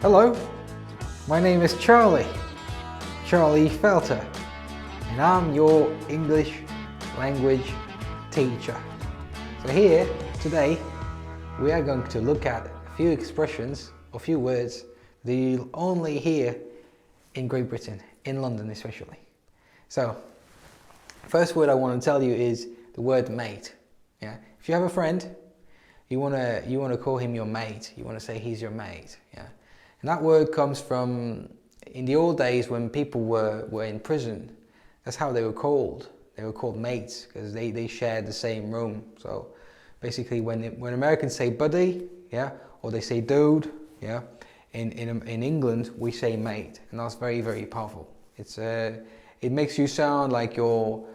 Hello, my name is Charlie Felter, and I'm your English language teacher. So here, today, we are going to look at a few expressions, or few words that you'll only hear in Great Britain, in London especially. So, first word I want to tell you is the word mate. Yeah, if you have a friend, you wanna call him your mate. You want to say he's your mate. Yeah, and that word comes from in the old days when people were in prison. That's how they were called. They were called mates because they shared the same room. So basically, when Americans say buddy, yeah, or they say dude, yeah, in England we say mate, and that's very, very powerful. It makes you sound like you're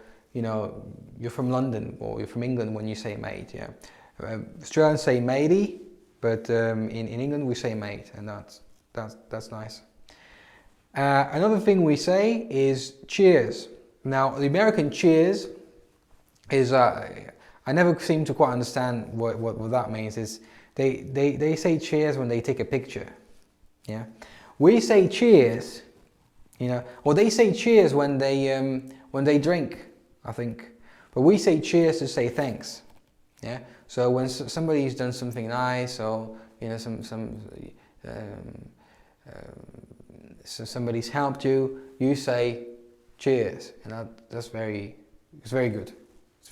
from London or you're from England when you say mate. Yeah, Australians say matey, but in England we say mate, and that's nice. Another thing we say is cheers. Now the American cheers is I never seem to quite understand what that means. Is they say cheers when they take a picture. Yeah, we say cheers, or they say cheers when they drink, I think, but we say cheers to say thanks. Yeah, so when somebody's done something nice, or so somebody's helped you, you say cheers, and it's very good.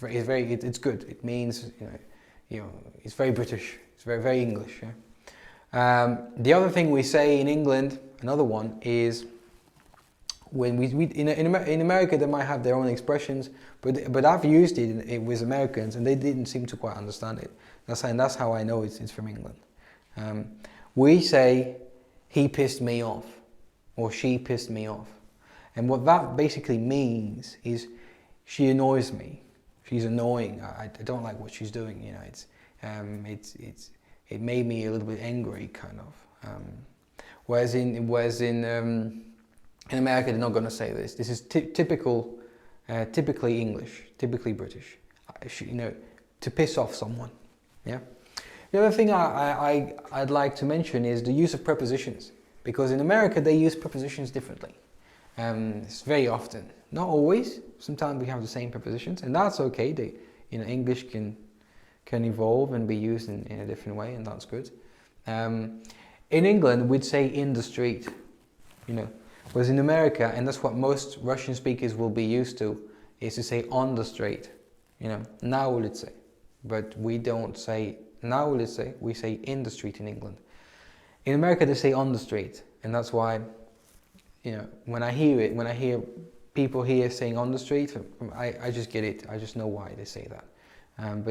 It's good. It means it's very British. It's very, very English. Yeah? The other thing we say in England, another one, is when in America they might have their own expressions, but I've used it with Americans and they didn't seem to quite understand it. That's how I know it's from England. We say he pissed me off, or she pissed me off, and what that basically means is she annoys me. She's annoying. I don't like what she's doing. It made me a little bit angry, kind of. Whereas in America, they're not going to say this. This is typically English, typically British. To piss off someone. Yeah. The other thing I'd like to mention is the use of prepositions, because in America they use prepositions differently. It's very often, not always. Sometimes we have the same prepositions, and that's okay. English can evolve and be used in a different way, and that's good. In England, we'd say in the street. Whereas in America, and that's what most Russian speakers will be used to, is to say on the street. Na ulice. But we don't say na ulice, we say in the street in England. In America, they say on the street, and that's why, when I hear people here saying on the street, I just get it. I just know why they say that. And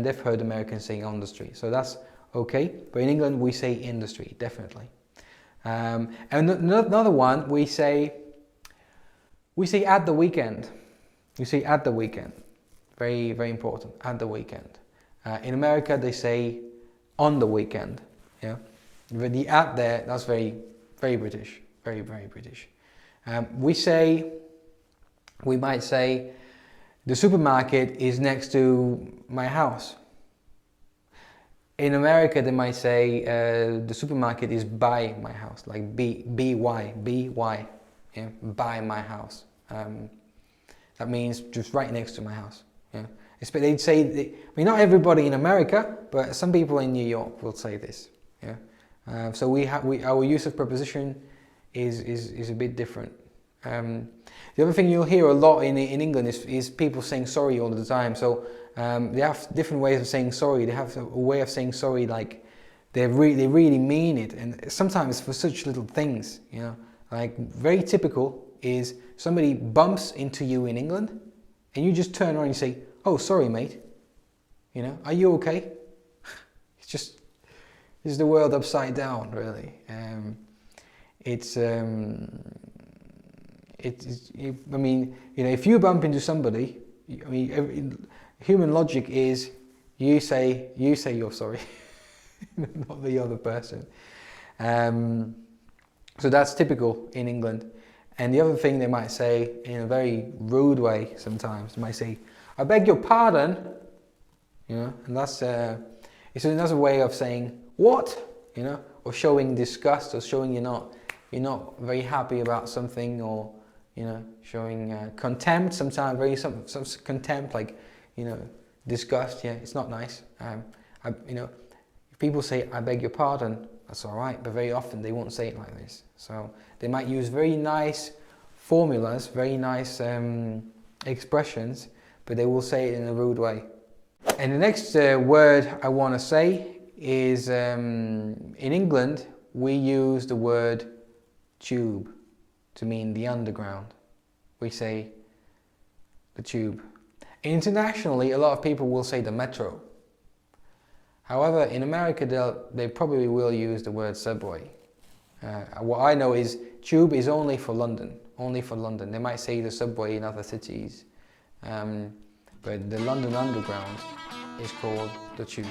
they've heard Americans saying on the street, so that's okay. But in England, we say in the street, definitely. And another one, we say at the weekend. We say at the weekend. Very, very important. At the weekend. In America, they say on the weekend. Yeah, but the at there, that's very, very British. Very, very British. We might say the supermarket is next to my house. In America, they might say the supermarket is by my house, like B-Y, yeah, by my house. That means just right next to my house. Yeah, they'd say, not everybody in America, but some people in New York will say this. Yeah, so our use of preposition is a bit different. The other thing you'll hear a lot in England is people saying sorry all the time. So they have different ways of saying sorry. They have a way of saying sorry like they really mean it, and sometimes for such little things. Like very typical is somebody bumps into you in England, and you just turn around and say, "Oh, sorry, mate. Are you okay?" It's the world upside down, really. If you bump into somebody, human logic is you say you're sorry, not the other person. So that's typical in England. And the other thing they might say in a very rude way sometimes, they might say, "I beg your pardon," and that's it's another way of saying what, or showing disgust, or showing you're not very happy about something, or showing contempt. Sometimes some contempt, like disgust. Yeah, it's not nice. If people say "I beg your pardon," that's all right, but very often they won't say it like this. So they might use very nice formulas, very nice expressions, but they will say it in a rude way. And the next word I want to say is, in England, we use the word tube to mean the underground. We say the tube. Internationally, a lot of people will say the metro. However, in America, they probably will use the word subway. What I know is tube is only for London. Only for London. They might say the subway in other cities. But the London Underground is called the tube.